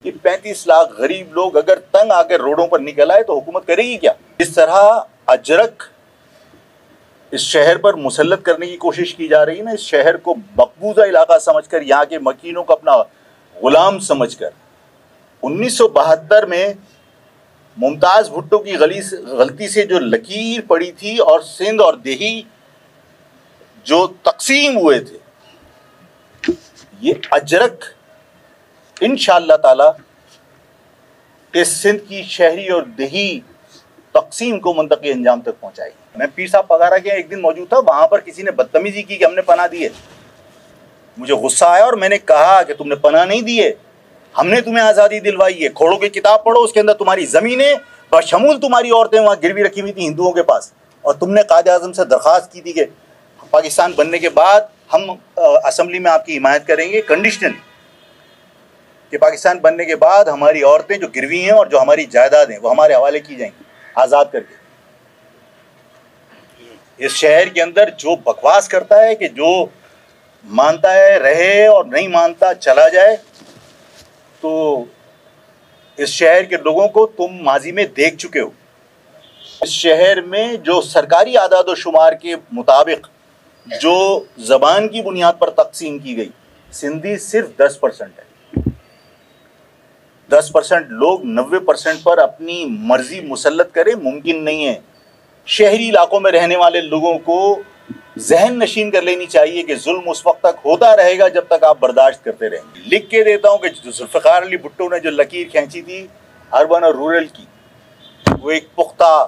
कि 35 लाख गरीब लोग अगर तंग आकर रोडों पर निकल आए तो हुकूमत करेगी क्या? इस तरह अजरक इस शहर पर मुसल्लत करने की कोशिश की जा रही है ना, इस शहर को मकबूजा इलाका समझकर, यहाँ के मकीनों को अपना गुलाम समझकर। 1972 में मुमताज भुट्टो की गलती से जो लकीर पड़ी थी और सिंध और देही जो तकसीम हुए थे, ये अजरक इंशाअल्लाह ताला इस सिंध की शहरी और देही तकसीम को मुंतकी अंजाम तक पहुंचाएगी। मैं पीर साहब पगारा के एक दिन मौजूद था, वहां पर किसी ने बदतमीजी की कि हमने पनाह दी है। मुझे गुस्सा आया और मैंने कहा कि तुमने पनाह नहीं दी है, हमने तुम्हें आज़ादी दिलवाई है। खोड़ों की किताब पढ़ो, उसके अंदर तुम्हारी ज़मीनें बशमूल तुम्हारी औरतें वहाँ गिरवी रखी हुई थी हिंदुओं के पास, और तुमने कायदे आज़म से दरख्वास्त की थी कि पाकिस्तान बनने के बाद हम असम्बली में आपकी हिमायत करेंगे कंडीशनल, कि पाकिस्तान बनने के बाद हमारी औरतें जो गिरवी हैं और जो हमारी जायदाद हैं वो हमारे हवाले की जाएंगी आज़ाद करके। इस शहर के अंदर जो बकवास करता है कि जो मानता है रहे और नहीं मानता चला जाए, तो इस शहर के लोगों को तुम माजी में देख चुके हो। इस शहर में जो सरकारी आदाद व शुमार के मुताबिक जो ज़बान की बुनियाद पर तकसीम की गई, सिंधी सिर्फ 10% है। 10% लोग 90% पर अपनी मर्जी मुसल्लत करें मुमकिन नहीं है। शहरी इलाकों में रहने वाले लोगों को जहन नशीन कर लेनी चाहिए कि जुल्म उस वक्त तक होता रहेगा जब तक आप बर्दाश्त करते रहेंगे। लिख के देता हूं कि जुल्फ़िकार अली भुट्टो ने जो लकीर खींची थी अर्बन और रूरल की, वो एक पुख्ता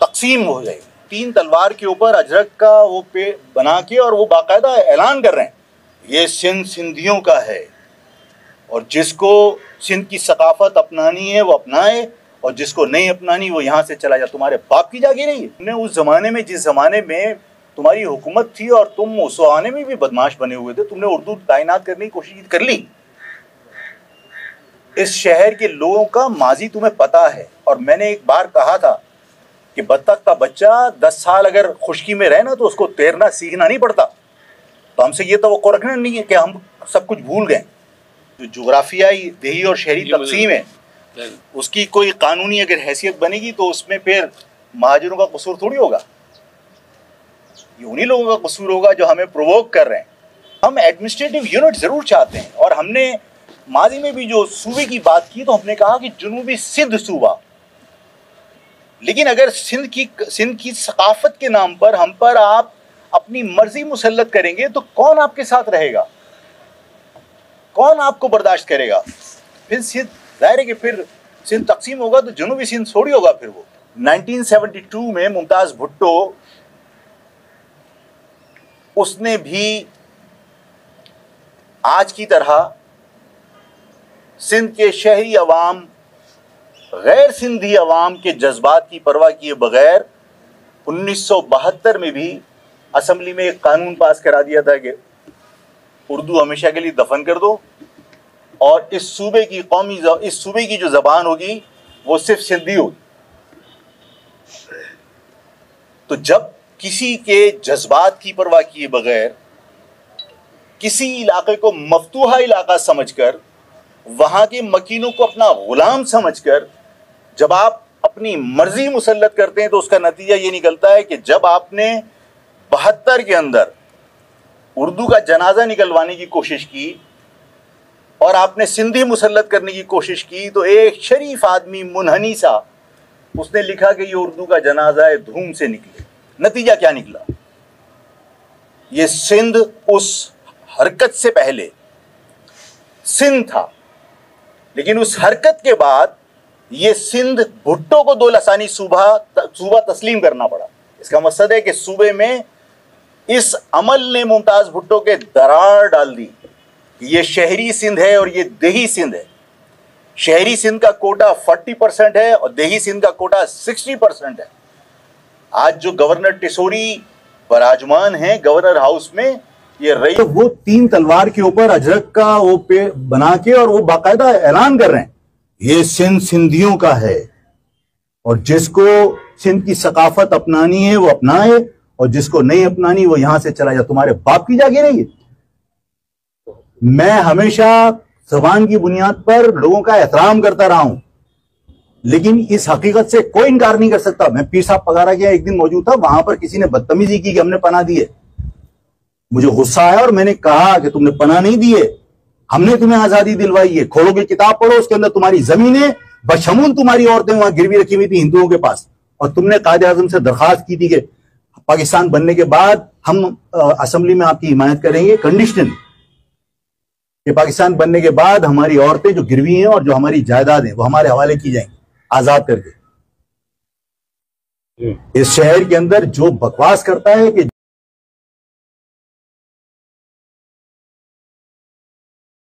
तकसीम हो जाएगी। 3 तलवार के ऊपर अजरक का वो पे बना के और वो बाकायदा ऐलान कर रहे हैं ये सिंध सिंधियों का है, और जिसको सिंध की सकाफत अपनानी है वो अपनाए, और जिसको नहीं अपनानी वो यहाँ से चला जाए। तुम्हारे बाप की जागीर है ये। तुमने उस ज़माने में, जिस ज़माने में तुम्हारी हुकूमत थी और तुम उस ज़माने में भी बदमाश बने हुए थे, तुमने उर्दू तायनात करने की कोशिश कर ली। इस शहर के लोगों का माजी तुम्हें पता है, और मैंने एक बार कहा था कि बत्तख का बच्चा 10 साल अगर खुशकी में रहे ना तो उसको तैरना सीखना नहीं पड़ता। तो हमसे ये तवक्को रखना नहीं है कि हम सब कुछ भूल गए। जो जोग्राफियाई देही और शहरी तकसीम है, उसकी कोई कानूनी अगर हैसियत बनेगी तो उसमें फिर महाजरों का कसूर थोड़ी होगा, ये उन्हीं लोगों का कसूर होगा जो हमें प्रोवोक कर रहे हैं। हम एडमिनिस्ट्रेटिव यूनिट ज़रूर चाहते हैं, और हमने माजी में भी जो सूबे की बात की तो हमने कहा कि जुनूबी सिंध सूबा, लेकिन अगर सिंध की सकाफत के नाम पर हम पर आप अपनी मर्जी मुसल्लत करेंगे तो कौन आपके साथ रहेगा, कौन आपको बर्दाश्त करेगा? फिर सिंध जाहिर है कि फिर सिंध तकसीम होगा तो जुनूबी सिंध थोड़ी होगा फिर वो। 1972 में मुमताज भुट्टो, उसने भी आज की तरह सिंध के शहरी अवाम, गैर सिंधी अवाम के जज्बात की परवाह किए बगैर 1972 में भी असम्बली में एक कानून पास करा दिया था कि उर्दू हमेशा के लिए दफन कर दो, और इस सूबे की जो ज़बान होगी वो सिर्फ सिंधी होगी। तो जब किसी के जज्बात की परवाह किए बगैर किसी इलाके को मफ्तूहा इलाका समझकर, वहां के मकीनों को अपना गुलाम समझकर जब आप अपनी मर्जी मुसल्लत करते हैं तो उसका नतीजा ये निकलता है कि जब आपने 72 के अंदर उर्दू का जनाजा निकलवाने की कोशिश की और आपने सिंधी मुसल्लत करने की कोशिश की, तो एक शरीफ आदमी मुनहनी सा उसने लिखा कि ये उर्दू का जनाजा है, धूम से निकले। नतीजा क्या निकला? ये सिंध उस हरकत से पहले सिंध था, लेकिन उस हरकत के बाद ये सिंध भुट्टो को 2 लसानी सूबा तस्लीम करना पड़ा। इसका मकसद है कि सूबे में इस अमल ने मुमताज भुट्टो के दरार डाल दी। ये शहरी सिंध है और ये देही सिंध है। शहरी सिंध का कोटा 40% है और देही सिंध का कोटा 60% है। आज जो गवर्नर टिसोरी बराजमान हैं गवर्नर हाउस में, ये रही तो वो 3 तलवार के ऊपर अजरक का वो पे बना के और वो बाकायदा ऐलान कर रहे हैं ये सिंध सिंधियों का है, और जिसको सिंध की सकाफत अपनानी है वो अपनाए, और जिसको नहीं अपनानी वो यहां से चला जाए। तुम्हारे बाप की जागीर है ये। मैं हमेशा ज़बान की बुनियाद पर लोगों का एहतराम करता रहा हूं, लेकिन इस हकीकत से कोई इनकार नहीं कर सकता। मैं पीर साहब पगारा गया, एक दिन मौजूद था, वहां पर किसी ने बदतमीजी की कि हमने पनाह दी है। मुझे गुस्सा आया और मैंने कहा कि तुमने पनाह नहीं दी है, हमने तुम्हें आजादी दिलवाई है। खोलोगे किताब पढ़ो, उसके अंदर तुम्हारी जमीनें बशमूल तुम्हारी औरतें वहां गिरवी रखी हुई थी हिंदुओं के पास, और तुमने कायदे आजम से दरखास्त की थी कि पाकिस्तान बनने के बाद हम असेंबली में आपकी हिमायत करेंगे, कंडीशनल कि पाकिस्तान बनने के बाद हमारी औरतें जो गिरवी हैं और जो हमारी जायदाद है वो हमारे हवाले की जाएंगी आजाद करके। इस शहर के अंदर जो बकवास करता है कि